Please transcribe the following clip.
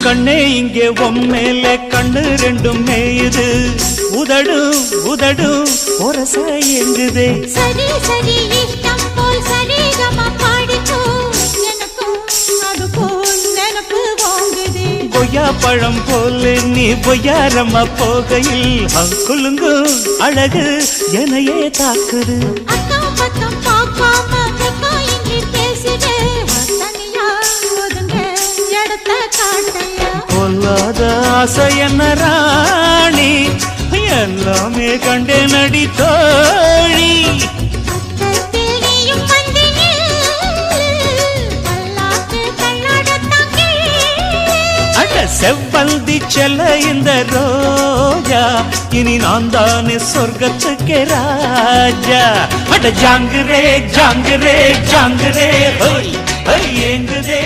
கண்ணே இங்கே உம்மேலே கண்ணு ரெண்டும் மேயுது உதடும் உதடும் ஒரச எங்குதே சரி சரி இஷ்டம் போல் சரிகமா பாடிக்கோ எனக்கும் அது போல் நினப்பு வாங்குதே பொய்யா பழம் போல நீ பொய்யாரம்மா போகையில் குலுங்கு அழகு எனையே தாக்குது அக்கம் பக்கம் பார்க்காம வெக்கம் இன்றி பேசுதே தனியா ஒதுங்க இடத்த காட்டையா பொல்லாத ஆசை என்ன ராணி எல்லாமே கண்டே நடி தோழி பக்கத்தில் நீயும் வந்து பல்லாக்கு கண்ணாடத்தான் அட செவ்வந்தி செல்ல இந்த ரோஜா இனி நான் தானே சொர்க்கத்துக்கு ராஜா அட ஜாங்குரே ஜாங்குரே ஜாங்குரே ஹோய் ஹை ஏங்குதே